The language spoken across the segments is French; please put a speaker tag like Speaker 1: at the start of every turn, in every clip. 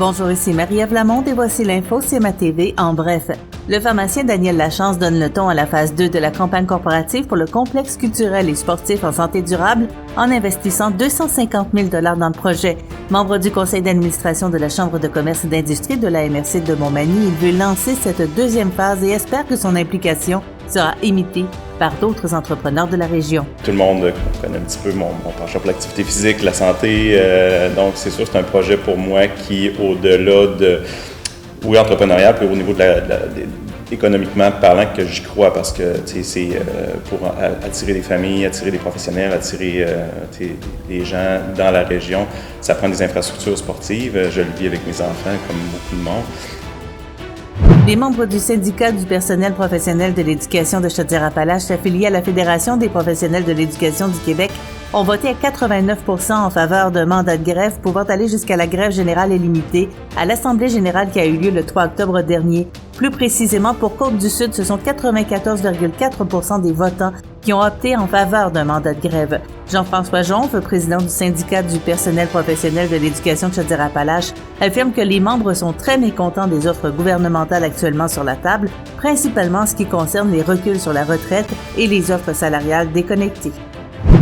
Speaker 1: Bonjour, ici Marie-Ève Lamonde et voici l'info CMA TV en bref. Le pharmacien Daniel Lachance donne le ton à la phase 2 de la campagne corporative pour le complexe culturel et sportif en santé durable en investissant 250 000 $ dans le projet. Membre du conseil d'administration de la Chambre de commerce et d'industrie de la MRC de Montmagny, il veut lancer cette deuxième phase et espère que son implication sera imitée par d'autres entrepreneurs de la région.
Speaker 2: Tout le monde connaît un petit peu mon penchant pour l'activité physique, la santé, donc c'est sûr c'est un projet pour moi qui, au-delà de, oui, entrepreneurial, puis au niveau économiquement parlant, que j'y crois parce que c'est pour attirer des familles, attirer des professionnels, attirer des gens dans la région. Ça prend des infrastructures sportives. Je le vis avec mes enfants comme beaucoup de monde.
Speaker 1: Les membres du syndicat du personnel professionnel de l'éducation de Chaudière-Appalaches affiliés à la Fédération des professionnels de l'éducation du Québec ont voté à 89 % en faveur d'un mandat de grève pouvant aller jusqu'à la grève générale illimitée à l'Assemblée générale qui a eu lieu le 3 octobre dernier. Plus précisément, pour Côte-du-Sud, ce sont 94,4 % des votants qui ont opté en faveur d'un mandat de grève. Jean-François Jonve, président du syndicat du personnel professionnel de l'éducation de Chaudière-Appalaches, affirme que les membres sont très mécontents des offres gouvernementales actuellement sur la table, principalement en ce qui concerne les reculs sur la retraite et les offres salariales déconnectées.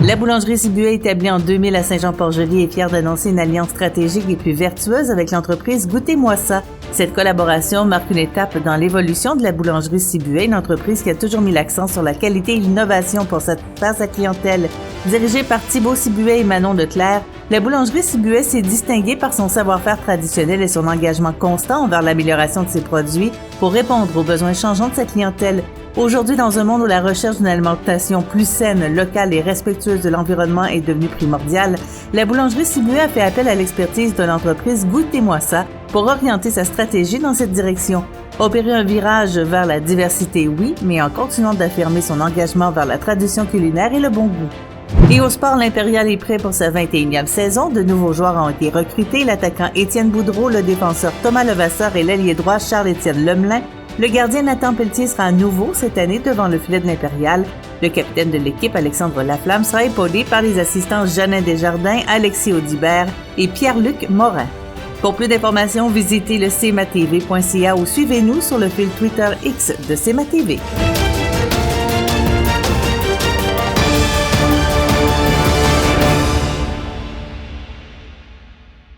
Speaker 1: La boulangerie Sibuet, établie en 2000 à Saint-Jean-Port-Joli, est fière d'annoncer une alliance stratégique et plus vertueuse avec l'entreprise Goûtez-moi ça. Cette collaboration marque une étape dans l'évolution de la boulangerie Sibuet, une entreprise qui a toujours mis l'accent sur la qualité et l'innovation pour satisfaire sa clientèle. Dirigée par Thibaut Sibuet et Manon Leclerc, la boulangerie Sibuet s'est distinguée par son savoir-faire traditionnel et son engagement constant envers l'amélioration de ses produits pour répondre aux besoins changeants de sa clientèle. Aujourd'hui, dans un monde où la recherche d'une alimentation plus saine, locale et respectueuse de l'environnement est devenue primordiale, la boulangerie Sibuet a fait appel à l'expertise de l'entreprise Goûtez-moi ça pour orienter sa stratégie dans cette direction. Opérer un virage vers la diversité, oui, mais en continuant d'affirmer son engagement vers la tradition culinaire et le bon goût. Et au sport, l'Impérial est prêt pour sa 21e saison. De nouveaux joueurs ont été recrutés, l'attaquant Étienne Boudreau, le défenseur Thomas Levasseur et l'ailier droit Charles-Étienne Lemelin. Le gardien Nathan Pelletier sera à nouveau cette année devant le filet de l'Impérial. Le capitaine de l'équipe, Alexandre Laflamme, sera épaulé par les assistants Jeannin Desjardins, Alexis Audibert et Pierre-Luc Morin. Pour plus d'informations, visitez le cmatv.ca ou suivez-nous sur le fil Twitter X de CMA TV.